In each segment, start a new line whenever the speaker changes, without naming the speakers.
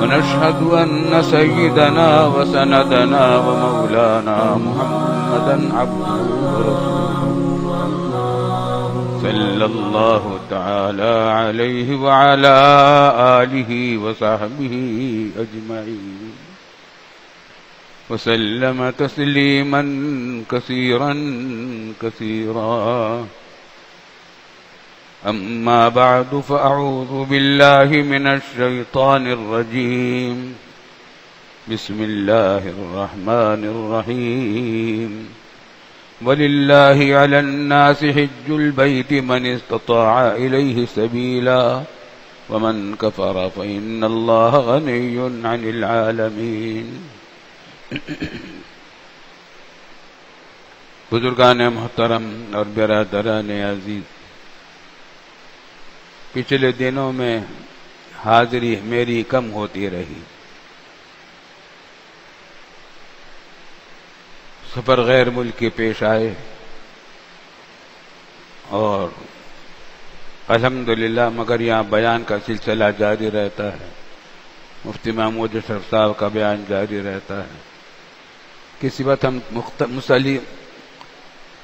ونشهد أن سيدنا وسندنا ومولانا محمدا عبده ورسوله صلى الله تعالى عليه وعلى آله وصحبه أجمعين وسلم تسليما كثيرا كثيرا. أما بعد فأعوذ بالله من الشيطان الرجيم. بسم الله الرحمن الرحيم. ولله على الناس حج البيت من استطاع إليه سبيلا ومن كفر فإن الله غني عن العالمين. بزرگان محترم اور برادران عزیز، پچھلے دنوں میں حاضری میری کم ہوتی رہی. سفر غیر ملکی پیش آئے اور الحمدللہ مگر یہاں بیان کا سلسلہ جاری رہتا ہے. مفتی محمود اشرف صاحب کا بیان جاری رہتا ہے. کسی وقت ہم مسلم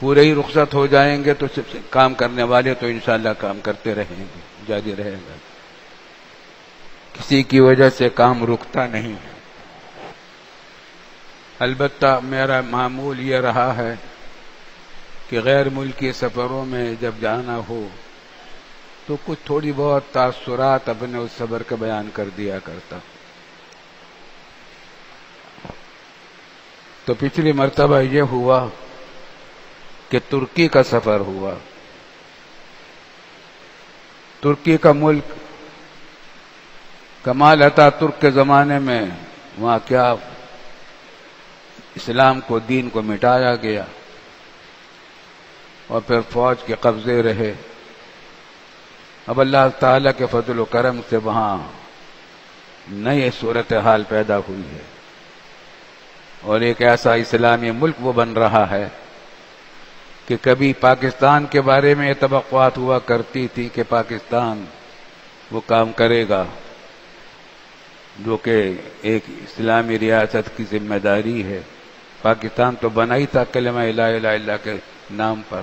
پورے ہی رخصت ہو جائیں گے تو کام کرنے والے تو انشاءاللہ کام کرتے رہیں گے، جاری رہے گا. کسی کی وجہ سے کام رکتا نہیں ہے. البتہ میرا معمول یہ رہا ہے کہ غیر ملکی سفروں میں جب جانا ہو تو کچھ تھوڑی بہت تاثرات اپنے اس سفر کا بیان کر دیا کرتا. تو پچھلی مرتبہ یہ ہوا کہ ترکی کا سفر ہوا. ترکی کا ملک کمال اتا ترک کے زمانے میں وہاں کیا اسلام کو، دین کو مٹایا گیا اور پھر فوج کے قبضے رہے. اب اللہ تعالیٰ کے فضل و کرم سے وہاں نئی صورتحال پیدا ہوئی ہے اور ایک ایسا اسلامی ملک وہ بن رہا ہے کہ کبھی پاکستان کے بارے میں یہ توقعات ہوا کرتی تھی کہ پاکستان وہ کام کرے گا جو کہ ایک اسلامی ریاست کی ذمہ داری ہے. پاکستان تو بنا ہی تھا کلمہ لا الہ الا اللہ کے نام پر،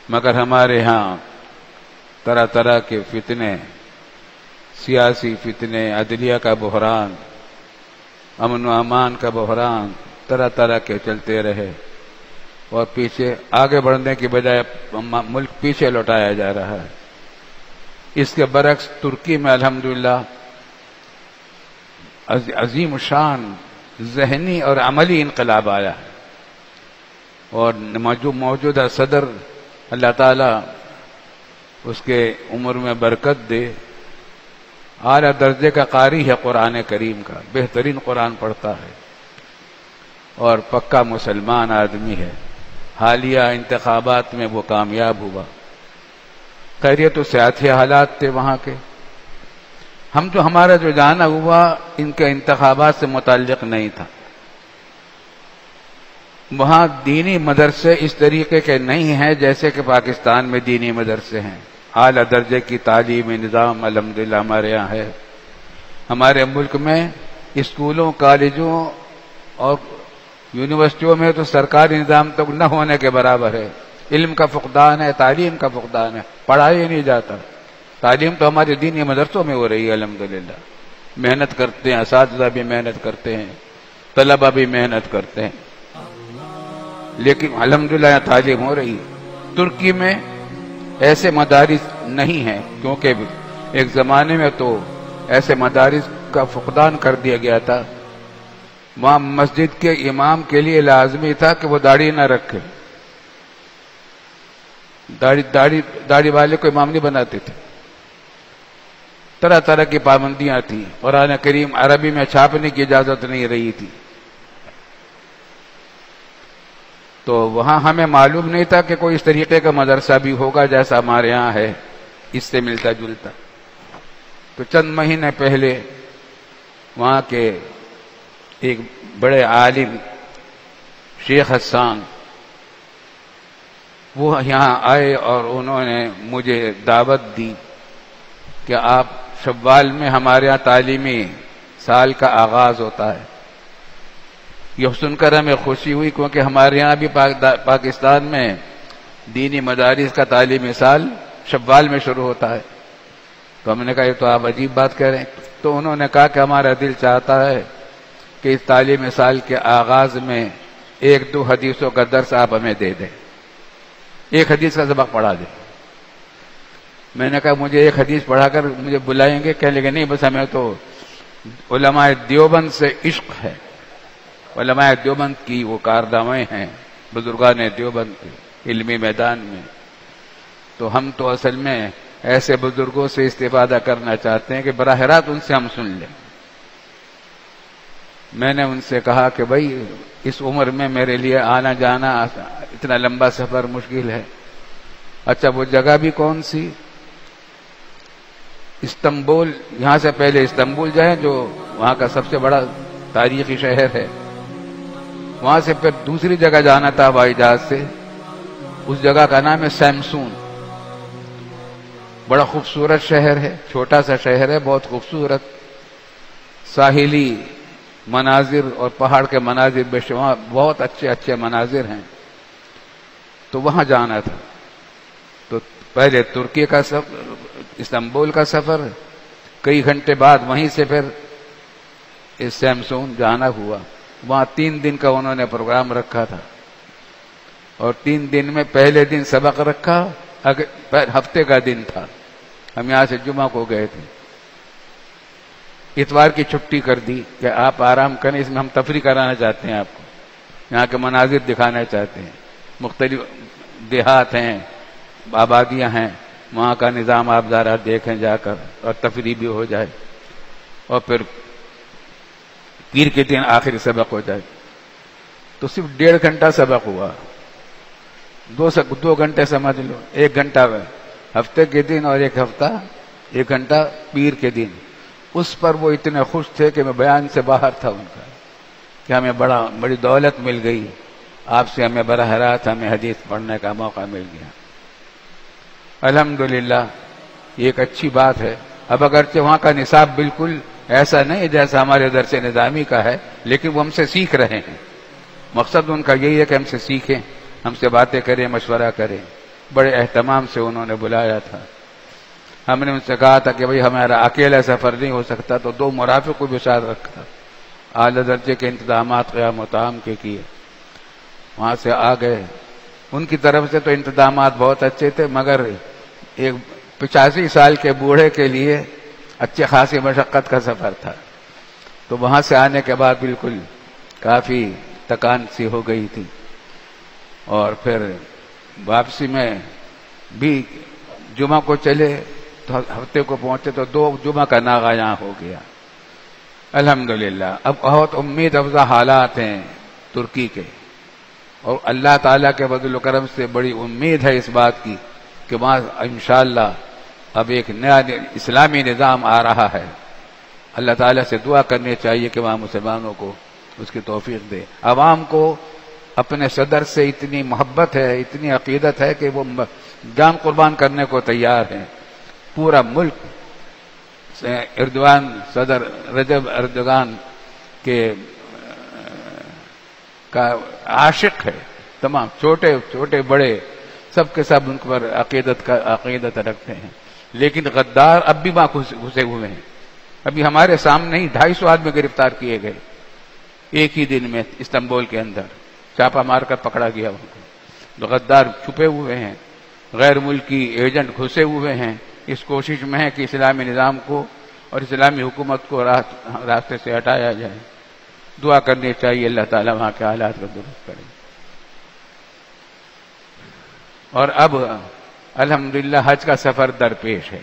مگر ہمارے ہاں طرح طرح کے فتنے، سیاسی فتنے، عدلیہ کا بحران، امن و امان کا بحران طرح طرح کے چلتے رہے اور پیچھے آگے بڑھنے کی بجائے ملک پیچھے لوٹایا جا رہا ہے. اس کے برعکس ترکی میں الحمدللہ عظیم شان ذہنی اور عملی انقلاب آیا ہے اور موجودہ صدر اللہ تعالی اس کے عمر میں برکت دے، اعلیٰ درجے کا قاری ہے قرآن کریم کا، بہترین قرآن پڑھتا ہے اور پکا مسلمان آدمی ہے. حالیہ انتخابات میں وہ کامیاب ہوا. خیریت و سیاسی حالات تھے وہاں کے. ہمارا جو جانا ہوا ان کے انتخابات سے متعلق نہیں تھا. وہاں دینی مدرسے اس طریقے کے نہیں ہیں جیسے کہ پاکستان میں دینی مدرسے ہیں. اعلیٰ درجے کی تعلیمی نظام الحمدللہ ہمارے یہاں ہے. ہمارے ملک میں اسکولوں، کالجوں اور یونیورسٹیوں میں تو سرکاری نظام تک نہ ہونے کے برابر ہے. علم کا فقدان ہے، تعلیم کا فقدان ہے، پڑھایا ہی نہیں جاتا. تعلیم تو ہمارے دینی مدرسوں میں ہو رہی ہے الحمدللہ. محنت کرتے ہیں، اساتذہ بھی محنت کرتے ہیں، طلبہ بھی محنت کرتے ہیں، لیکن الحمدللہ یہاں تعلیم ہو رہی ہے. ترکی میں ایسے مدارس نہیں ہیں کیونکہ ایک زمانے میں تو ایسے مدارس کا فقدان کر دیا گیا تھا. وہاں مسجد کے امام کے لیے لازمی تھا کہ وہ داڑھی نہ رکھے. داڑھی والے کو امام نہیں بناتے تھے. طرح طرح کی پابندیاں تھیں. قرآن کریم عربی میں چھاپنے کی اجازت نہیں رہی تھی. تو وہاں ہمیں معلوم نہیں تھا کہ کوئی اس طریقے کا مدرسہ بھی ہوگا جیسا ہمارے ہاں ہے، اس سے ملتا جلتا. تو چند مہینے پہلے وہاں کے ایک بڑے عالم شیخ حسان وہ یہاں آئے اور انہوں نے مجھے دعوت دی کہ آپ شوال میں ہمارے یہاں تعلیمی سال کا آغاز ہوتا ہے. یہ سن کر ہمیں خوشی ہوئی کیونکہ ہمارے یہاں بھی پاکستان میں دینی مدارس کا تعلیمی سال شوال میں شروع ہوتا ہے. تو ہم نے کہا یہ تو آپ عجیب بات کہہ رہے ہیں. تو انہوں نے کہا کہ ہمارا دل چاہتا ہے کہ اس تعلیمی سال کے آغاز میں 1-2 حدیثوں کا درس آپ ہمیں دے دیں، ایک حدیث کا سبق پڑھا دیں. میں نے کہا مجھے ایک حدیث پڑھا کر مجھے بلائیں گے؟ کہنے لگے نہیں، بس ہمیں تو علماء دیوبند سے عشق ہے، علماء دیوبند کی وہ کارنامے ہیں، بزرگان دیوبند کے علمی میدان میں، تو ہم تو اصل میں ایسے بزرگوں سے استفادہ کرنا چاہتے ہیں کہ براہ راست ان سے ہم سن لیں. میں نے ان سے کہا کہ بھائی اس عمر میں میرے لیے آنا جانا اتنا لمبا سفر مشکل ہے. اچھا وہ جگہ بھی کون سی؟ استنبول. یہاں سے پہلے استنبول جائیں جو وہاں کا سب سے بڑا تاریخی شہر ہے، وہاں سے پھر دوسری جگہ جانا تھا ہوائی جہاز سے. اس جگہ کا نام ہے سیمسون. بڑا خوبصورت شہر ہے، چھوٹا سا شہر ہے، بہت خوبصورت، ساحلی مناظر اور پہاڑ کے مناظر بے شمار، بہت اچھے اچھے مناظر ہیں. تو وہاں جانا تھا. تو پہلے ترکی کا سفر، استنبول کا سفر، کئی گھنٹے بعد وہیں سے پھر اس سیمسون جانا ہوا. وہاں 3 دن کا انہوں نے پروگرام رکھا تھا، اور 3 دن میں پہلے دن سبق رکھا، ہفتے کا دن تھا. ہم یہاں سے جمعہ کو گئے تھے، اتوار کی چھٹی کر دی کہ آپ آرام کریں، اس میں ہم تفریح کرانا چاہتے ہیں، آپ کو یہاں کے مناظر دکھانا چاہتے ہیں. مختلف دیہات ہیں، آبادیاں ہیں، وہاں کا نظام آپ ذرا دیکھیں جا کر، اور تفریح بھی ہو جائے، اور پھر پیر کے دن آخری سبق ہو جائے. تو صرف 1.5 گھنٹہ سبق ہوا. 2 گھنٹے سمجھ لو، 1 گھنٹہ ہفتے کے دن اور 1 گھنٹہ پیر کے دن. اس پر وہ اتنے خوش تھے کہ میں بیان سے باہر تھا ان کا، کہ ہمیں بڑی دولت مل گئی، آپ سے ہمیں براہ راست ہمیں حدیث پڑھنے کا موقع مل گیا. الحمدللہ یہ ایک اچھی بات ہے. اب اگرچہ وہاں کا نصاب بالکل ایسا نہیں جیسا ہمارے درس نظامی کا ہے، لیکن وہ ہم سے سیکھ رہے ہیں. مقصد ان کا یہی ہے کہ ہم سے سیکھیں، ہم سے باتیں کریں، مشورہ کریں. بڑے اہتمام سے انہوں نے بلایا تھا. ہم نے ان سے کہا تھا کہ بھئی ہمارا اکیلا سفر نہیں ہو سکتا، تو 2 مرافق کو بھی ساتھ رکھا. اعلی درجے کے انتظامات قیام و طعام کے کیے. وہاں سے آ گئے. ان کی طرف سے تو انتظامات بہت اچھے تھے، مگر ایک 85 سال کے بوڑھے کے لیے اچھے خاصی مشقت کا سفر تھا. تو وہاں سے آنے کے بعد بالکل کافی تکان سی ہو گئی تھی. اور پھر واپسی میں بھی جمعہ کو چلے تو ہفتے کو پہنچے تو 2 جمعہ کا ناغہ یہاں ہو گیا. الحمدللہ اب بہت امید افزا حالات ہیں ترکی کے، اور اللہ تعالیٰ کے فضل و کرم سے بڑی امید ہے اس بات کی کہ وہاں انشاءاللہ اب ایک نیا اسلامی نظام آ رہا ہے. اللہ تعالیٰ سے دعا کرنی چاہیے کہ وہاں مسلمانوں کو اس کی توفیق دے. عوام کو اپنے صدر سے اتنی محبت ہے، اتنی عقیدت ہے کہ وہ جان قربان کرنے کو تیار ہیں. پورا ملک اردوان، صدر رجب اردوغان کے کا عاشق ہے. تمام چھوٹے بڑے سب کے سب ان پر عقیدت رکھتے ہیں. لیکن غدار اب بھی وہاں گھسے ہوئے ہیں. ابھی ہمارے سامنے ہی 250 آدمی گرفتار کیے گئے ایک ہی دن میں استنبول کے اندر، چھاپا مار کر پکڑا گیا ان کو. تو غدار چھپے ہوئے ہیں، غیر ملکی ایجنٹ گھسے ہوئے ہیں، اس کوشش میں ہے کہ اسلامی نظام کو اور اسلامی حکومت کو راستے سے ہٹایا جائے. دعا کرنی چاہیے اللہ تعالیٰ وہاں کے حالات کو درست کرے. اور اب الحمدللہ حج کا سفر درپیش ہے.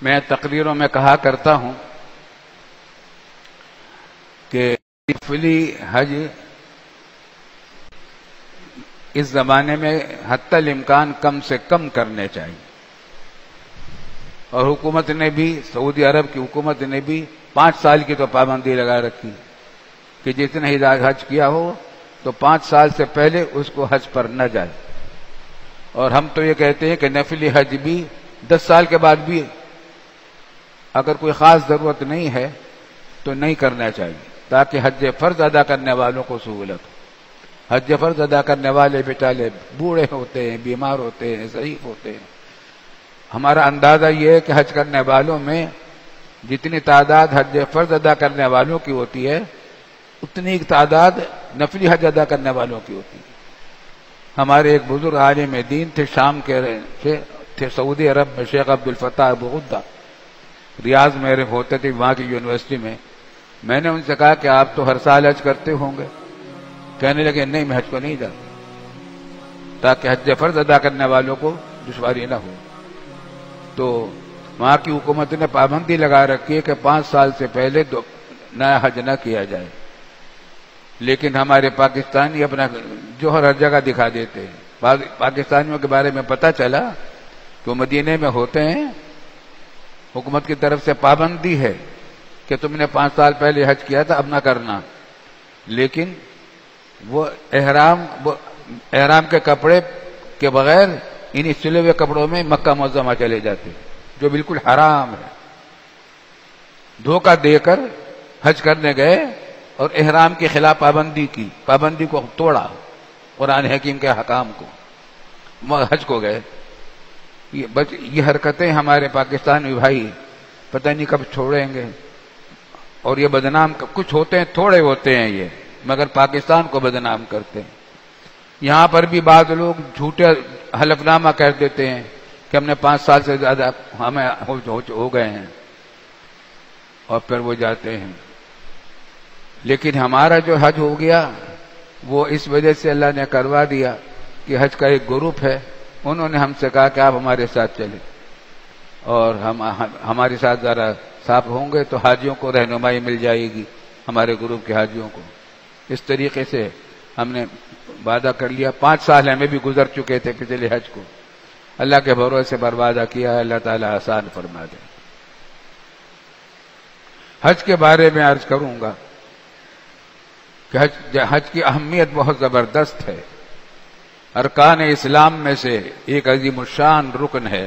میں تقریروں میں کہا کرتا ہوں کہ نفلی حج اس زمانے میں حتی الامکان کم سے کم کرنے چاہیے. اور حکومت نے بھی، سعودی عرب کی حکومت نے بھی 5 سال کی تو پابندی لگا رکھی کہ جس نے حج کیا ہو تو 5 سال سے پہلے اس کو حج پر نہ جائے. اور ہم تو یہ کہتے ہیں کہ نفلی حج بھی 10 سال کے بعد بھی اگر کوئی خاص ضرورت نہیں ہے تو نہیں کرنا چاہیے، تاکہ حج فرض ادا کرنے والوں کو سہولت ہو۔ حج فرض ادا کرنے والے بیچارے بوڑھے ہوتے ہیں، بیمار ہوتے ہیں، ضعیف ہوتے ہیں۔ ہمارا اندازہ یہ ہے کہ حج کرنے والوں میں جتنی تعداد حج فرض ادا کرنے والوں کی ہوتی ہے اتنی تعداد نفلی حج ادا کرنے والوں کی ہوتی ہے۔ ہمارے ایک بزرگ عالم دین تھے، شام کے تھے سعودی عرب میں، شیخ عبد الفتاح ابو غدہ، ریاض میں ہوتے تھے وہاں کی یونیورسٹی میں۔ میں نے ان سے کہا کہ آپ تو ہر سال حج کرتے ہوں گے؟ کہنے لگے نہیں، میں حج کو نہیں جاتا، تاکہ حج فرض ادا کرنے والوں کو دشواری نہ ہو۔ تو وہاں کی حکومت نے پابندی لگا رکھی ہے کہ 5 سال سے پہلے نیا حج نہ کیا جائے، لیکن ہمارے پاکستانی اپنا جوہر ہر جگہ دکھا دیتے ہیں۔ پاکستانیوں کے بارے میں پتہ چلا کہ وہ مدینے میں ہوتے ہیں، حکومت کی طرف سے پابندی ہے کہ تم نے 5 سال پہلے حج کیا تھا، اب نہ کرنا، لیکن وہ احرام کے کپڑے کے بغیر انہی سلے ہوئے کپڑوں میں مکہ معظمہ چلے جاتے، جو بالکل حرام ہے۔ دھوکہ دے کر حج کرنے گئے اور احرام کے خلاف پابندی کو توڑا، قرآن حکیم کے حکام کو، حج کو گئے۔ یہ حرکتیں ہمارے پاکستانی بھائی پتہ نہیں کب چھوڑیں گے، اور یہ بدنام کچھ ہوتے ہیں، تھوڑے ہوتے ہیں یہ، مگر پاکستان کو بدنام کرتے ہیں۔ یہاں پر بھی بعض لوگ جھوٹے حلف نامہ کہہ دیتے ہیں کہ ہم نے 5 سال سے زیادہ ہمیں ہو گئے ہیں، اور پھر وہ جاتے ہیں۔ لیکن ہمارا جو حج ہو گیا وہ اس وجہ سے اللہ نے کروا دیا کہ حج کا ایک گروپ ہے، انہوں نے ہم سے کہا کہ آپ ہمارے ساتھ چلیں، اور ہمارے ساتھ ذرا صاف ہوں گے تو حاجیوں کو رہنمائی مل جائے گی، ہمارے گروپ کے حاجیوں کو۔ اس طریقے سے ہم نے وعدہ کر لیا۔ 5 سال ہمیں بھی گزر چکے تھے پچھلے حج کو، اللہ کے بھروسے پر وعدہ کیا ہے، اللہ تعالیٰ آسان فرما دے۔ حج کے بارے میں عرض کروں گا کہ حج کی اہمیت بہت زبردست ہے، ارکان اسلام میں سے ایک عظیم الشان رکن ہے۔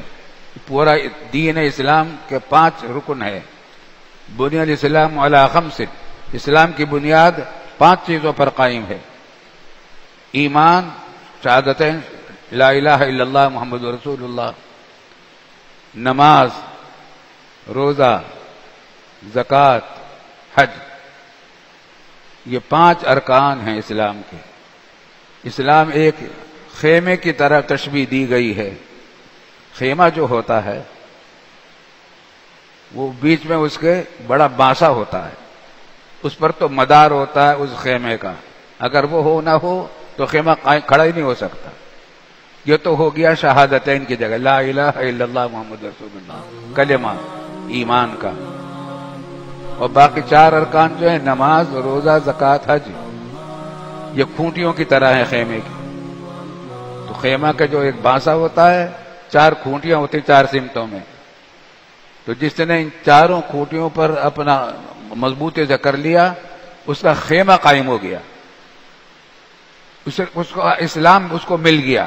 پورا دین اسلام کے 5 رکن ہے۔ بنی الاسلام علی 5، اسلام کی بنیاد 5 چیزوں پر قائم ہے: ایمان، شہادتین لا الہ الا اللہ محمد رسول اللہ، نماز، روزہ، زکوٰۃ، حج۔ یہ 5 ارکان ہیں اسلام کے۔ اسلام ایک خیمے کی طرح تشبیہ دی گئی ہے۔ خیمہ جو ہوتا ہے وہ بیچ میں اس کے بڑا بانسا ہوتا ہے، اس پر تو مدار ہوتا ہے اس خیمے کا، اگر وہ ہو نہ ہو تو خیمہ کھڑا ہی نہیں ہو سکتا۔ یہ تو ہو گیا شہادتین کی جگہ، لا الہ الا اللہ محمد رسول اللہ، کلمہ ایمان کا۔ اور باقی 4 ارکان جو ہیں، نماز، روزہ، زکوٰۃ، حج، یہ کھونٹیوں کی طرح ہیں خیمے کی۔ تو خیمہ کا جو ایک بانسا ہوتا ہے، 4 کھونٹیاں ہوتی 4 سمتوں میں، تو جس نے ان 4 کھونٹیوں پر اپنا مضبوطی سے کر لیا، اس کا خیمہ قائم ہو گیا، اس کو اسلام اس کو مل گیا۔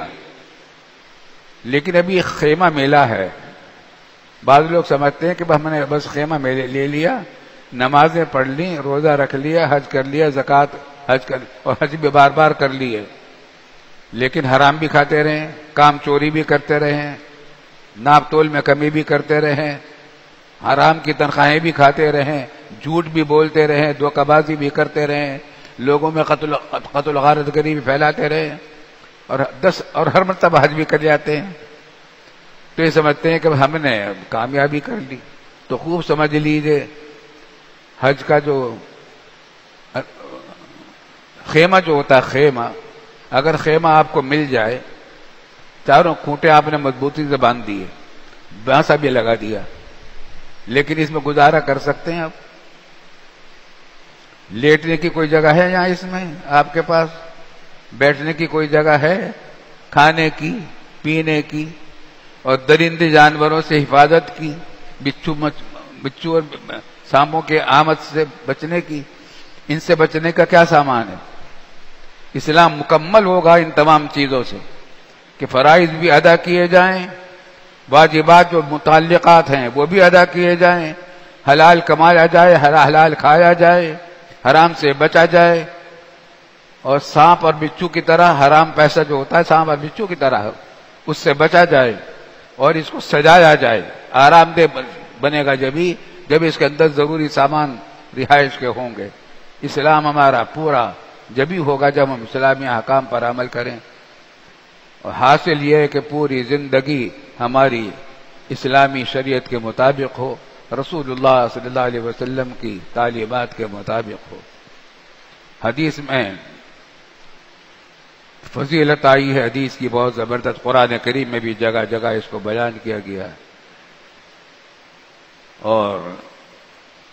لیکن ابھی خیمہ ملا ہے۔ بعض لوگ سمجھتے ہیں کہ ہم نے بس خیمہ لے لیا، نمازیں پڑھ لی، روزہ رکھ لیا، حج کر لیا، زکوٰۃ اور حج بھی بار بار کر لیے، لیکن حرام بھی کھاتے رہے، کام چوری بھی کرتے رہے، ناپ تول میں کمی بھی کرتے رہے، حرام کی تنخواہیں بھی کھاتے رہے، جھوٹ بھی بولتے رہے، دھوکہ بازی بھی کرتے رہے، لوگوں میں قتل غارت گری بھی پھیلاتے رہے، اور ہر مرتبہ حج بھی کر جاتے ہیں، تو یہ سمجھتے ہیں کہ ہم نے کامیابی کر لی۔ تو خوب سمجھ لیجئے، حج کا جو خیمہ جو ہوتا ہے، خیمہ، اگر خیمہ آپ کو مل جائے، 4 کھونٹے آپ نے مضبوطی سے باندھ دیے، بانسا بھی لگا دیا، لیکن اس میں گزارا کر سکتے ہیں آپ؟ لیٹنے کی کوئی جگہ ہے یہاں اس میں آپ کے پاس؟ بیٹھنے کی کوئی جگہ ہے؟ کھانے کی، پینے کی، اور درندے جانوروں سے حفاظت کی، بچھو اور سانپوں کے آمد سے بچنے کی، ان سے بچنے کا کیا سامان ہے؟ اسلام مکمل ہوگا ان تمام چیزوں سے کہ فرائض بھی ادا کیے جائیں، واجبات جو متعلقات ہیں وہ بھی ادا کیے جائیں، حلال کمایا جائے، حلال کھایا جائے، حرام سے بچا جائے، اور سانپ اور بچھو کی طرح حرام پیسہ جو ہوتا ہے سانپ اور بچھو کی طرح اس سے بچا جائے، اور اس کو سجایا جائے۔ آرام دہ بنے گا جب اس کے اندر ضروری سامان رہائش کے ہوں گے۔ اسلام ہمارا پورا جبھی ہوگا جب ہم اسلامی احکام پر عمل کریں، اور حاصل یہ ہے کہ پوری زندگی ہماری اسلامی شریعت کے مطابق ہو، رسول اللہ صلی اللہ علیہ وسلم کی تعلیمات کے مطابق ہو۔ حدیث میں فضیلت آئی ہے حدیث کی بہت زبردست، قرآن کریم میں بھی جگہ جگہ اس کو بیان کیا گیا ہے۔ اور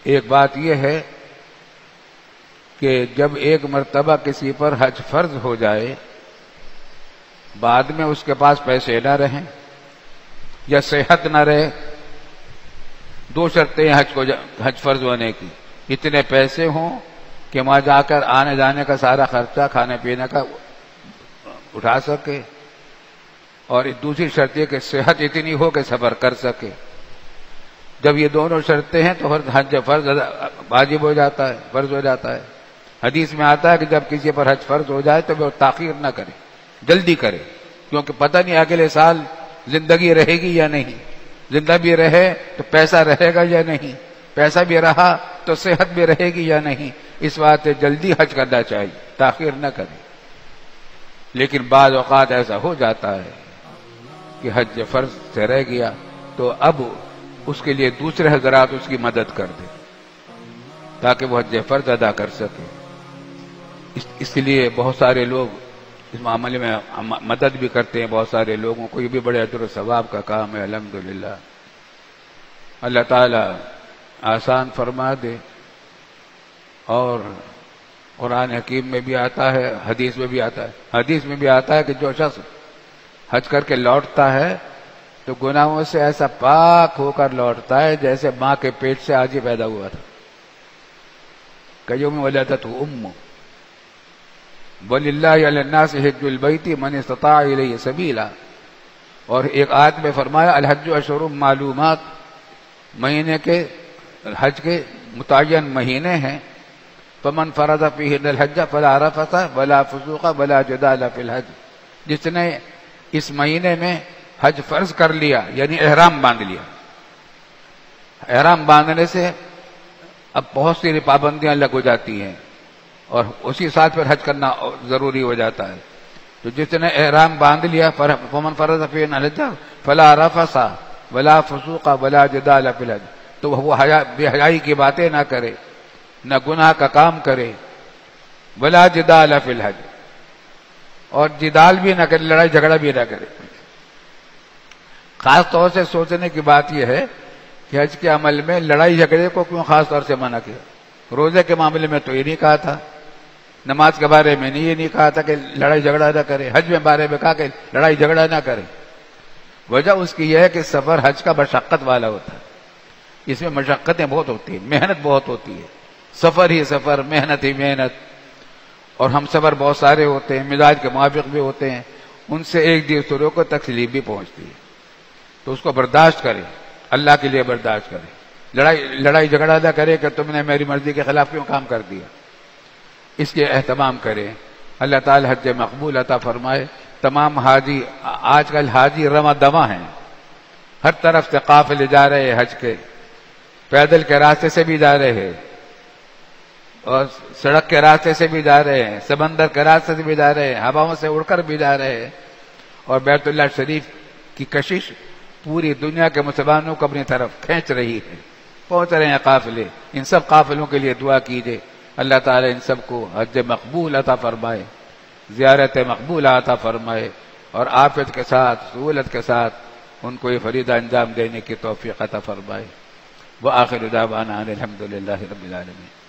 ایک بات یہ ہے کہ جب ایک مرتبہ کسی پر حج فرض ہو جائے، بعد میں اس کے پاس پیسے نہ رہیں یا صحت نہ رہے، دو شرطیں حج فرض ہونے کی، اتنے پیسے ہوں کہ وہاں جا کر آنے جانے کا سارا خرچہ کھانے پینے کا اٹھا سکے، اور دوسری شرط یہ کہ صحت اتنی ہو کہ سفر کر سکے۔ جب یہ دونوں شرطیں ہیں تو حج فرض واجب ہو جاتا ہے، فرض ہو جاتا ہے۔ حدیث میں آتا ہے کہ جب کسی پر حج فرض ہو جائے تو وہ تاخیر نہ کرے، جلدی کرے، کیونکہ پتہ نہیں اگلے سال زندگی رہے گی یا نہیں، زندہ بھی رہے تو پیسہ رہے گا یا نہیں، پیسہ بھی رہا تو صحت بھی رہے گی یا نہیں، اس واسطے جلدی حج کرنا چاہیے، تاخیر نہ کرے۔ لیکن بعض اوقات ایسا ہو جاتا ہے کہ حج فرض سے رہ گیا تو اب اس کے لیے دوسرے حضرات اس کی مدد کر دیں تاکہ وہ حج فرض ادا کر سکے۔ اس لیے بہت سارے لوگ اس معاملے میں مدد بھی کرتے ہیں، بہت سارے لوگوں کو، یہ بھی بڑے اجر و ثواب کا کام ہے الحمدللہ۔ اللہ تعالی آسان فرما دے۔ اور قرآن حکیم میں بھی آتا ہے، حدیث میں بھی آتا ہے، حدیث میں بھی آتا ہے کہ جو شخص حج کر کے لوٹتا ہے تو گناہوں سے ایسا پاک ہو کر لوٹتا ہے جیسے ماں کے پیٹ سے آج ہی پیدا ہوا تھا۔ کیوم ولدتہ امہ وَلِلَّهِ عَلَى النَّاسِ حِجُّ الْبَيْتِ مَنِ اسْتَطَاعَ إِلَيْهِ سَبِيلًا، اور ایک آیت میں فرمایا الحج اشہر معلومات، مہینے کے حج کے متعین مہینے ہیں، فمن فرض فیہن الحج فلا رفث ولا فسوق ولا جدال فی الحج، جس نے اس مہینے میں حج فرض کر لیا یعنی احرام باندھ لیا، احرام باندھنے سے اب بہت سی پابندیاں لگ ہو جاتی ہیں اور اسی ساتھ پھر حج کرنا ضروری ہو جاتا ہے۔ تو جس نے احرام باندھ لیا فمن فرض فیہن الحج فلا رفث ولا فسوق ولا جدال فی الحج، تو وہ بے حیائی کی باتیں نہ کرے، نہ گناہ کا کام کرے، ولا جدال فی الحج، اور جدال بھی نہ کرے، لڑائی جھگڑا بھی نہ کرے۔ خاص طور سے سوچنے کی بات یہ ہے کہ حج کے عمل میں لڑائی جھگڑے کو کیوں خاص طور سے منع کیا؟ روزے کے معاملے میں تو یہ نہیں کہا تھا، نماز کے بارے میں یہ نہیں کہا تھا کہ لڑائی جھگڑا نہ کرے، حج میں بارے میں کہا کہ لڑائی جھگڑا نہ کرے۔ وجہ اس کی یہ ہے کہ سفر حج کا مشقت والا ہوتا ہے، اس میں مشقتیں بہت ہوتی ہیں، محنت بہت ہوتی ہے، سفر ہی سفر، محنت ہی محنت، اور ہم سفر بہت سارے ہوتے ہیں، مزاج کے موافق بھی ہوتے ہیں، ان سے ایک دوسرے کو تکلیف بھی پہنچتی ہے، تو اس کو برداشت کرے، اللہ کے لیے برداشت کرے، لڑائی جھگڑا نہ کرے کہ تم نے میری مرضی کے خلاف کیوں کام کر دیا، اس کے اہتمام کرے۔ اللہ تعالی حج مقبول عطا فرمائے۔ تمام حاجی، آج کل حاجی رواں دواں ہیں، ہر طرف سے قافلے جا رہے ہیں حج کے، پیدل کے راستے سے بھی جا رہے ہیں اور سڑک کے راستے سے بھی جا رہے ہیں، سمندر کے راستے سے بھی جا رہے ہیں، ہواؤں سے اڑ کر بھی جا رہے ہیں، اور بیت اللہ شریف کی کشش پوری دنیا کے مسلمانوں کو اپنی طرف کھینچ رہی ہے، پہنچ رہے ہیں قافلے۔ ان سب قافلوں کے لیے دعا کیجیے، اللہ تعالی ان سب کو حج مقبول عطا فرمائے، زیارت مقبول عطا فرمائے، اور عافیت کے ساتھ، سہولت کے ساتھ ان کو یہ فریضہ انجام دینے کی توفیق عطا فرمائے۔ وآخر دعوانا ان الحمد للہ رب العالمین۔